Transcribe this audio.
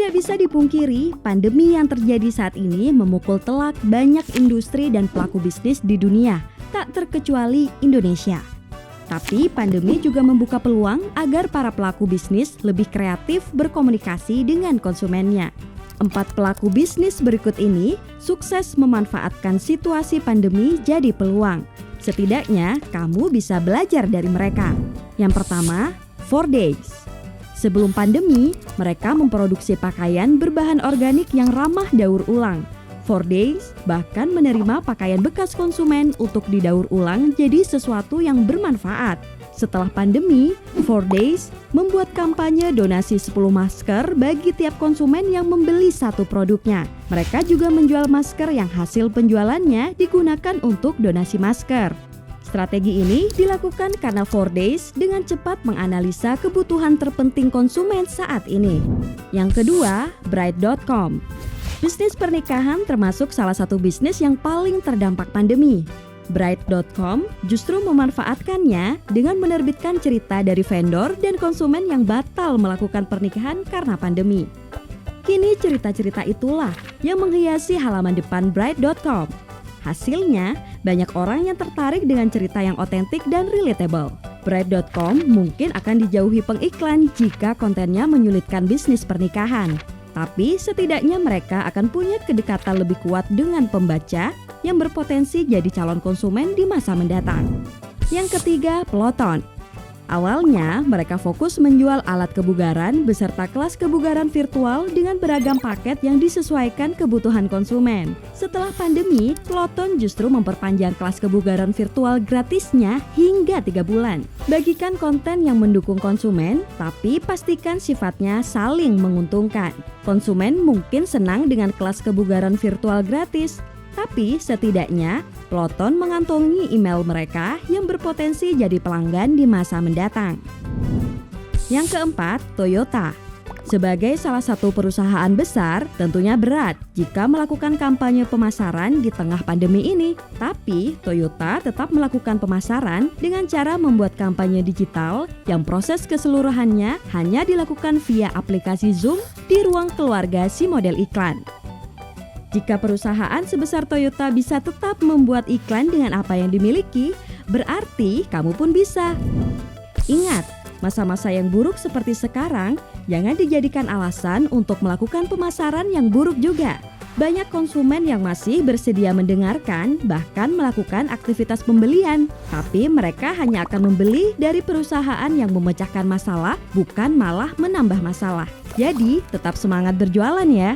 Tidak bisa dipungkiri, pandemi yang terjadi saat ini memukul telak banyak industri dan pelaku bisnis di dunia, tak terkecuali Indonesia. Tapi pandemi juga membuka peluang agar para pelaku bisnis lebih kreatif berkomunikasi dengan konsumennya. 4 pelaku bisnis berikut ini sukses memanfaatkan situasi pandemi jadi peluang. Setidaknya kamu bisa belajar dari mereka. Yang pertama, 4Days. Sebelum pandemi, mereka memproduksi pakaian berbahan organik yang ramah daur ulang. 4Days bahkan menerima pakaian bekas konsumen untuk didaur ulang jadi sesuatu yang bermanfaat. Setelah pandemi, 4Days membuat kampanye donasi 10 masker bagi tiap konsumen yang membeli satu produknya. Mereka juga menjual masker yang hasil penjualannya digunakan untuk donasi masker. Strategi ini dilakukan karena 4Days dengan cepat menganalisa kebutuhan terpenting konsumen saat ini. Yang kedua, Bride.com. Bisnis pernikahan termasuk salah satu bisnis yang paling terdampak pandemi. Bride.com justru memanfaatkannya dengan menerbitkan cerita dari vendor dan konsumen yang batal melakukan pernikahan karena pandemi. Kini cerita-cerita itulah yang menghiasi halaman depan Bride.com. Hasilnya, banyak orang yang tertarik dengan cerita yang otentik dan relatable. Bride.com mungkin akan dijauhi pengiklan jika kontennya menyulitkan bisnis pernikahan. Tapi setidaknya mereka akan punya kedekatan lebih kuat dengan pembaca yang berpotensi jadi calon konsumen di masa mendatang. Yang ketiga, Peloton. Awalnya, mereka fokus menjual alat kebugaran beserta kelas kebugaran virtual dengan beragam paket yang disesuaikan kebutuhan konsumen. Setelah pandemi, Peloton justru memperpanjang kelas kebugaran virtual gratisnya hingga 3 bulan. Bagikan konten yang mendukung konsumen, tapi pastikan sifatnya saling menguntungkan. Konsumen mungkin senang dengan kelas kebugaran virtual gratis, tapi setidaknya Peloton mengantongi email mereka yang berpotensi jadi pelanggan di masa mendatang. Yang keempat, Toyota. Sebagai salah satu perusahaan besar, tentunya berat jika melakukan kampanye pemasaran di tengah pandemi ini. Tapi Toyota tetap melakukan pemasaran dengan cara membuat kampanye digital yang proses keseluruhannya hanya dilakukan via aplikasi Zoom di ruang keluarga si model iklan. Jika perusahaan sebesar Toyota bisa tetap membuat iklan dengan apa yang dimiliki, berarti kamu pun bisa. Ingat, masa-masa yang buruk seperti sekarang jangan dijadikan alasan untuk melakukan pemasaran yang buruk juga. Banyak konsumen yang masih bersedia mendengarkan, bahkan melakukan aktivitas pembelian. Tapi mereka hanya akan membeli dari perusahaan yang memecahkan masalah, bukan malah menambah masalah. Jadi, tetap semangat berjualan ya!